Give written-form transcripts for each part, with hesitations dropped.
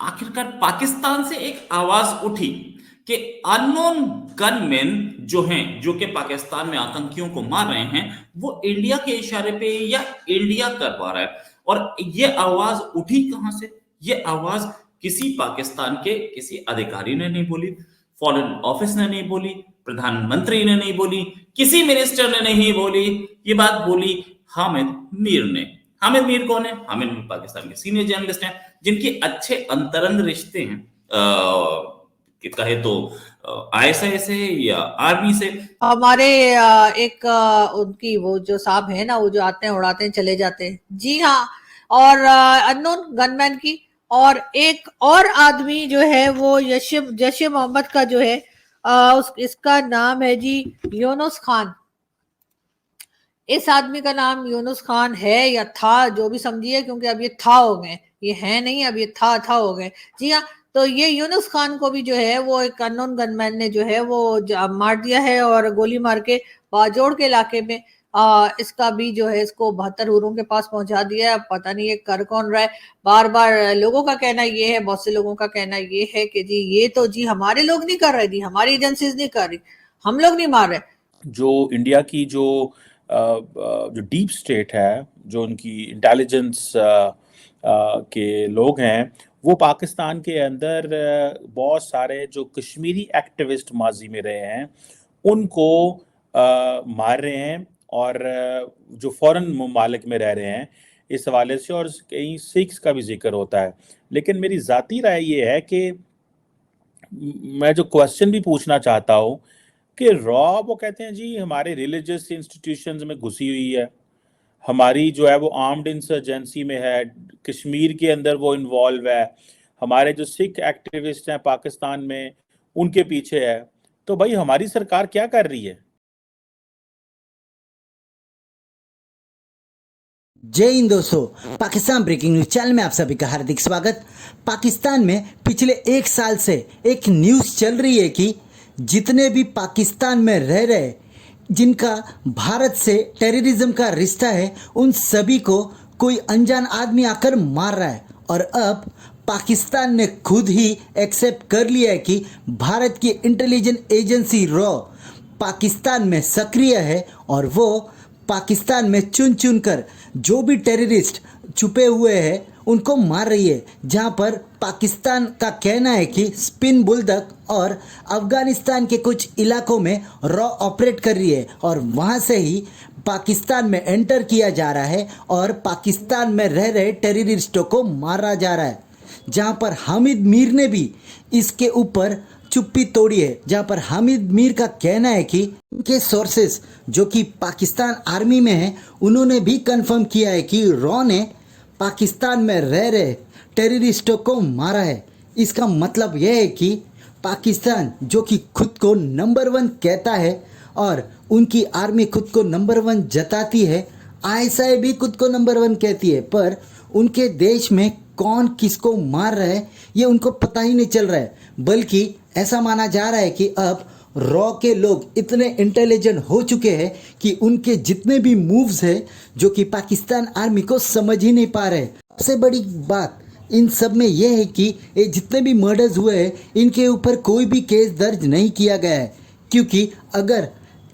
आखिरकार पाकिस्तान से एक आवाज उठी कि अननोन गनमैन जो हैं, जो कि पाकिस्तान में आतंकियों को मार रहे हैं, वो इंडिया के इशारे पे या इंडिया करवा रहा है। और ये आवाज उठी कहां से? ये आवाज किसी पाकिस्तान के किसी अधिकारी ने नहीं बोली, फॉरेन ऑफिस ने नहीं बोली, प्रधानमंत्री ने नहीं बोली, किसी मिनिस्टर ने नहीं बोली। ये बात बोली हामिद मीर ने। हामिद मीर कौन है? हामिद मीर पाकिस्तान के सीनियर जर्नलिस्ट हैं, जिनके अच्छे अंतरंग रिश्ते हैं कि कहे तो आईएसआई से या आर्मी से। हमारे एक उनकी वो जो साहब है ना, वो जो आते हैं उड़ाते हैं चले जाते हैं, जी हाँ। और अननोन गनमैन की, और एक और आदमी जो है वो जैश मोहम्मद का जो है, इसका नाम है जी यूनुस खान। इस आदमी का नाम यूनुस खान है या था, जो भी समझिए, क्योंकि अब ये था हो गए, ये है नहीं, अब ये था हो गए, जी हाँ। तो ये यूनुस खान को भी जो है वो एक अननोन गनमैन ने जो है वो मार दिया है, और गोली मार के बाजोड़ के इलाके में इसका भी जो है, इसको 72 हुरों के पास पहुंचा दिया है। अब पता नहीं ये कर कौन रहा है। बार बार लोगों का कहना ये है, बहुत से लोगों का कहना ये है कि जी ये तो जी हमारे लोग नहीं कर रहे, जी हमारी एजेंसीज नहीं कर रही, हम लोग नहीं मार रहे। जो इंडिया की जो डीप स्टेट है, जो उनकी इंटेलिजेंस के लोग हैं, वो पाकिस्तान के अंदर बहुत सारे जो कश्मीरी एक्टिविस्ट माजी में रहे हैं उनको मार रहे हैं, और जो फॉरेन ममालिक में रह रहे हैं इस हवाले से, और कहीं सिख्स का भी जिक्र होता है। लेकिन मेरी ज़ाती राय ये है कि मैं जो क्वेश्चन भी पूछना चाहता हूँ कि रॉ, वो कहते हैं जी हमारे रिलीजियस इंस्टीट्यूशंस में घुसी हुई है, हमारी जो है वो आर्म्ड इंसर्जेंसी में है, कश्मीर के अंदर वो इन्वॉल्व है, हमारे जो सिख एक्टिविस्ट हैं पाकिस्तान में उनके पीछे है। तो भाई हमारी सरकार क्या कर रही है? जय हिंद दोस्तों, पाकिस्तान ब्रेकिंग न्यूज चैनल में आप सभी का हार्दिक स्वागत। पाकिस्तान में पिछले एक साल से एक न्यूज़ चल रही है कि जितने भी पाकिस्तान में रह रहे, जिनका भारत से टेररिज्म का रिश्ता है, उन सभी को कोई अनजान आदमी आकर मार रहा है। और अब पाकिस्तान ने खुद ही एक्सेप्ट कर लिया है कि भारत की इंटेलिजेंस एजेंसी रॉ पाकिस्तान में सक्रिय है, और वो पाकिस्तान में चुन चुन कर जो भी टेररिस्ट छुपे हुए हैं उनको मार रही है। जहां पर पाकिस्तान का कहना है कि स्पिन बुलदक और अफगानिस्तान के कुछ इलाकों में रॉ ऑपरेट कर रही है, और वहां से ही पाकिस्तान में एंटर किया जा रहा है और पाकिस्तान में रह रहे टेररिस्टों को मारा जा रहा है। जहां पर हामिद मीर ने भी इसके ऊपर चुप्पी तोड़ी है, जहां पर हामिद मीर का कहना है कि उनके सोर्सेस जो कि पाकिस्तान आर्मी में हैं, उन्होंने भी कंफर्म किया है कि रॉ ने पाकिस्तान में रह रहे टेररिस्टों को मारा है। इसका मतलब यह है कि पाकिस्तान जो कि खुद को नंबर 1 कहता है और उनकी आर्मी खुद को नंबर 1 जताती है, आईएसआई भी खुद को नंबर 1 कहती है, पर उनके देश में कौन किसको मार रहा है ये उनको पता ही नहीं चल रहा है। बल्कि ऐसा माना जा रहा है कि अब रॉ के लोग इतने इंटेलिजेंट हो चुके हैं कि उनके जितने भी मूव्स हैं जो कि पाकिस्तान आर्मी को समझ ही नहीं पा रहे। सबसे बड़ी बात इन सब में यह है कि ये जितने भी मर्डर्स हुए हैं इनके ऊपर कोई भी केस दर्ज नहीं किया गया है, क्योंकि अगर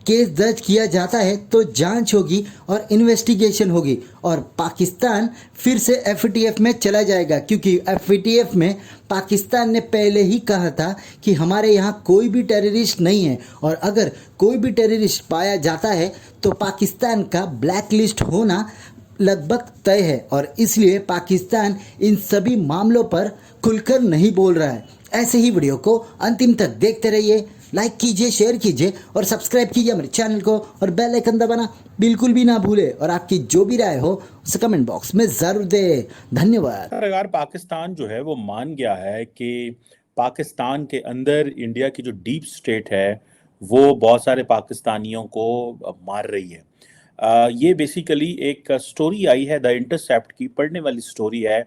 केस दर्ज किया जाता है तो जांच होगी और इन्वेस्टिगेशन होगी, और पाकिस्तान फिर से एफएटीएफ में चला जाएगा, क्योंकि एफएटीएफ में पाकिस्तान ने पहले ही कहा था कि हमारे यहाँ कोई भी टेररिस्ट नहीं है, और अगर कोई भी टेररिस्ट पाया जाता है तो पाकिस्तान का ब्लैक लिस्ट होना लगभग तय है। और इसलिए पाकिस्तान इन सभी मामलों पर खुलकर नहीं बोल रहा है। ऐसे ही वीडियो को अंतिम तक देखते रहिए, लाइक कीजिए, शेयर कीजिए और सब्सक्राइब कीजिए हमारे चैनल को, और बेल आइकन दबाना बिल्कुल भी ना भूले, और आपकी जो भी राय हो उसे कमेंट बॉक्स में ज़रूर दे। धन्यवाद। अगर पाकिस्तान जो है वो मान गया है कि पाकिस्तान के अंदर इंडिया की जो डीप स्टेट है वो बहुत सारे पाकिस्तानियों को मार रही है। ये बेसिकली एक स्टोरी आई है द इंटरसेप्ट की, पढ़ने वाली स्टोरी है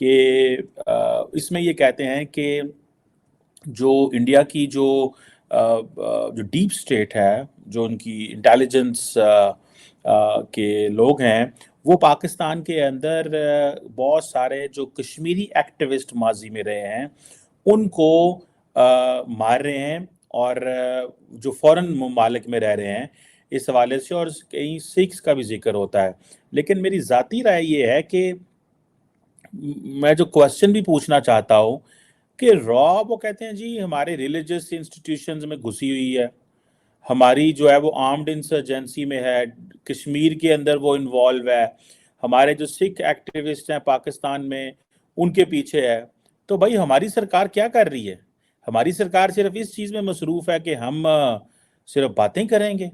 कि इसमें ये कहते हैं कि जो इंडिया की जो डीप स्टेट है, जो उनकी इंटेलिजेंस के लोग हैं, वो पाकिस्तान के अंदर बहुत सारे जो कश्मीरी एक्टिविस्ट माजी में रहे हैं उनको मार रहे हैं, और जो फॉरेन ममालिक में रह रहे हैं इस हवाले से, और कहीं सिख्स का भी जिक्र होता है। लेकिन मेरी ज़ाती राय ये है कि मैं जो क्वेश्चन भी पूछना चाहता हूँ कि रॉ वो कहते हैं जी हमारे रिलीजियस इंस्टीट्यूशंस में घुसी हुई है, हमारी जो है वो आर्म्ड इंसर्जेंसी में है, कश्मीर के अंदर वो इन्वॉल्व है, हमारे जो सिख एक्टिविस्ट हैं पाकिस्तान में उनके पीछे है। तो भाई हमारी सरकार क्या कर रही है? हमारी सरकार सिर्फ इस चीज़ में मसरूफ़ है कि हम सिर्फ बातें करेंगे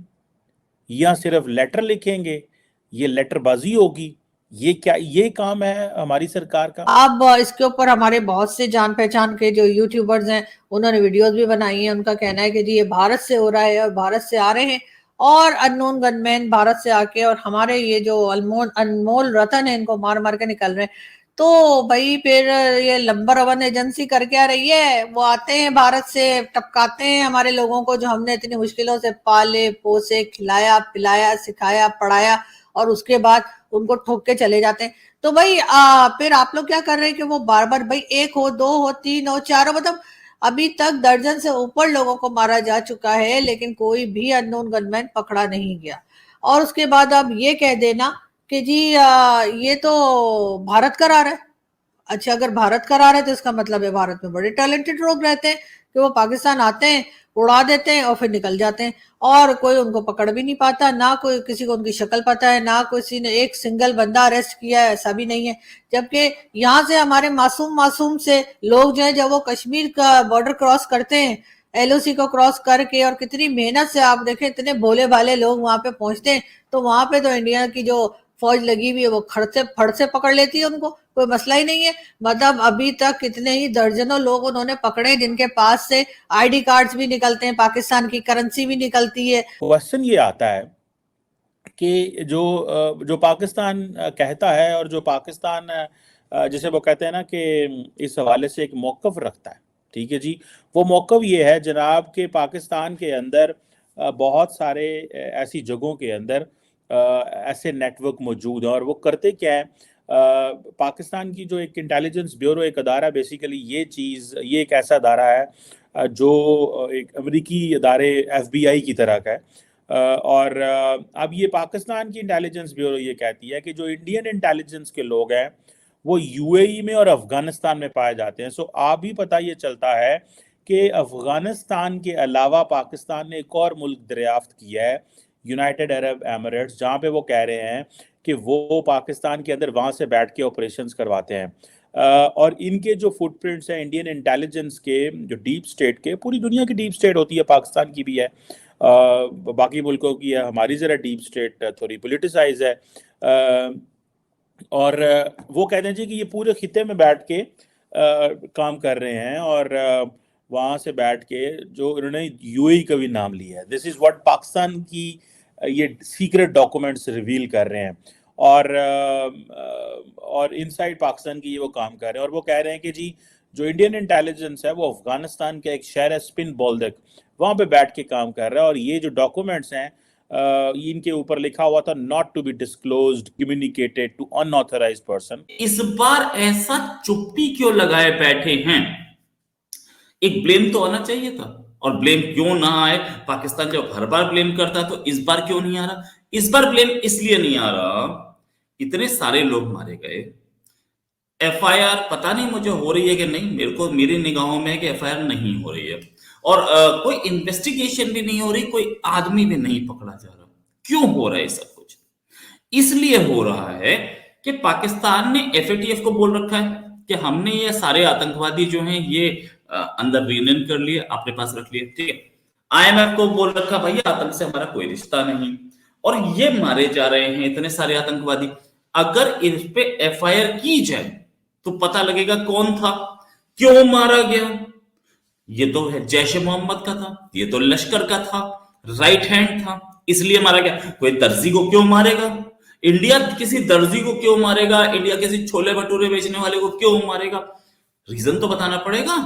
या सिर्फ लेटर लिखेंगे, ये लेटरबाजी होगी, ये क्या, ये काम है हमारी सरकार का? अब इसके ऊपर हमारे बहुत से जान पहचान के जो यूट्यूबर्स हैं उन्होंने वीडियोस भी बनाई हैं। उनका कहना है कि जी ये भारत से हो रहा है और भारत से आ रहे हैं और अननोन गनमैन भारत से आके और हमारे ये जो अनमोल रतन है इनको मार मार के निकल रहे हैं। तो भाई फिर ये नंबर 1 एजेंसी कर क्या रही है? वो आते हैं भारत से, टपकाते हैं हमारे लोगों को जो हमने इतनी मुश्किलों से पाले पोसे, खिलाया पिलाया, सिखाया पढ़ाया, और उसके बाद उनको ठोक के चले जाते हैं। तो भाई फिर आप लोग क्या कर रहे हैं कि वो बार बार भाई 1 हो 2 हो 3 हो 4 हो, मतलब अभी तक दर्जन से ऊपर लोगों को मारा जा चुका है लेकिन कोई भी अननोन गनमैन पकड़ा नहीं गया। और उसके बाद अब ये कह देना कि जी ये तो भारत करा रहा है। अच्छा, अगर भारत करा रहे तो इसका मतलब है भारत में बड़े टैलेंटेड लोग रहते हैं कि वो पाकिस्तान आते हैं, उड़ा देते हैं और फिर निकल जाते हैं और कोई उनको पकड़ भी नहीं पाता, ना कोई किसी को उनकी शक्ल पता है, ना किसी ने एक सिंगल बंदा अरेस्ट किया है, ऐसा भी नहीं है। जबकि यहाँ से हमारे मासूम से लोग जो है जब वो कश्मीर का बॉर्डर क्रॉस करते हैं LOC को क्रॉस करके, और कितनी मेहनत से आप देखें इतने भोले भाले लोग वहां पे पहुंचते हैं, तो वहां पे तो इंडिया की जो फौज लगी हुई है वो फड़ से पकड़ लेती है उनको, कोई मसला ही नहीं है। मतलब अभी तक कितने ही दर्जनों लोग उन्होंने पकड़े जिनके पास से ID कार्ड्स भी निकलते हैं, पाकिस्तान की करेंसी भी निकलती है। क्वेश्चन ये आता है कि जो पाकिस्तान कहता है और जो पाकिस्तान जैसे वो कहते हैं ना कि इस हवाले से एक मौक़िफ़ रखता है, ठीक है जी, वो मौक़िफ़ ये है जनाब कि पाकिस्तान के अंदर बहुत सारे ऐसी जगहों के अंदर ऐसे नेटवर्क मौजूद हैं, और वो करते क्या है, पाकिस्तान की जो एक इंटेलिजेंस ब्यूरो एक अदारा, बेसिकली ये एक ऐसा अदारा है जो एक अमेरिकी अदारे FBI की तरह का है, और अब ये पाकिस्तान की इंटेलिजेंस ब्यूरो ये कहती है कि जो इंडियन इंटेलिजेंस के लोग हैं वो UAE में और अफगानिस्तान में पाए जाते हैं। सो आप भी पता ये चलता है कि अफगानिस्तान के अलावा पाकिस्तान ने एक और मुल्क दरियाफ्त किया है, यूनाइटेड अरब एमिरेट्स, जहाँ पे वो कह रहे हैं कि वो पाकिस्तान के अंदर वहाँ से बैठ के ऑपरेशंस करवाते हैं। और इनके जो फुटप्रिंट्स हैं इंडियन इंटेलिजेंस के, जो डीप स्टेट के, पूरी दुनिया की डीप स्टेट होती है, पाकिस्तान की भी है, बाकी मुल्कों की है, हमारी ज़रा डीप स्टेट थोड़ी पोलिटिसाइज है, और वो कहते हैं जी कि ये पूरे खिते में बैठ के काम कर रहे हैं, और वहाँ से बैठ के जो इन्होंने UAE का भी नाम लिया है। दिस इज़ व्हाट पाकिस्तान की ये सीक्रेट डॉक्यूमेंट्स रिवील कर रहे हैं, और इनसाइड पाकिस्तान की ये वो काम कर रहे हैं, और वो कह रहे हैं कि जी जो इंडियन इंटेलिजेंस है वो अफगानिस्तान के एक शहर है स्पिन बोल्दक, वहाँ पे बैठ के काम कर रहा है, और ये जो डॉक्यूमेंट्स हैं इनके ऊपर लिखा हुआ था not to be disclosed communicated to unauthorized person. इस बार ऐसा चुप्पी क्यों लगाए बैठे हैं? एक ब्लेम तो आना चाहिए था, और ब्लेम क्यों ना आए? पाकिस्तान जब हर बार ब्लेम करता है तो इस बार क्यों नहीं आ रहा? इस बार ब्लेम इसलिए नहीं आ रहा, इतने सारे लोग मारे गए, FIR पता नहीं मुझे हो रही है कि नहीं, मेरी निगाहों में है कि FIR नहीं हो रही है, और कोई इन्वेस्टिगेशन भी नहीं हो रही, कोई आदमी भी नहीं पकड़ा जा रहा। क्यों हो रहा है सब कुछ? इसलिए हो रहा है कि पाकिस्तान ने FATF को बोल रखा है कि हमने ये सारे आतंकवादी जो हैं ये अंदर रीनेम कर लिए, अपने पास रख लिए, ठीक है। IMF को बोल रखा भाई आतंक से हमारा कोई रिश्ता नहीं, और ये मारे जा रहे हैं इतने सारे आतंकवादी। अगर इस पे FIR की जाए तो पता लगेगा कौन था, क्यों मारा गया। ये तो है जैश ए मोहम्मद का था, ये तो लश्कर का था, राइट हैंड था, इसलिए मारा गया। कोई दर्जी को क्यों मारेगा? इंडिया किसी दर्जी को क्यों मारेगा? इंडिया किसी छोले भटूरे बेचने वाले को क्यों मारेगा? रीजन तो बताना पड़ेगा।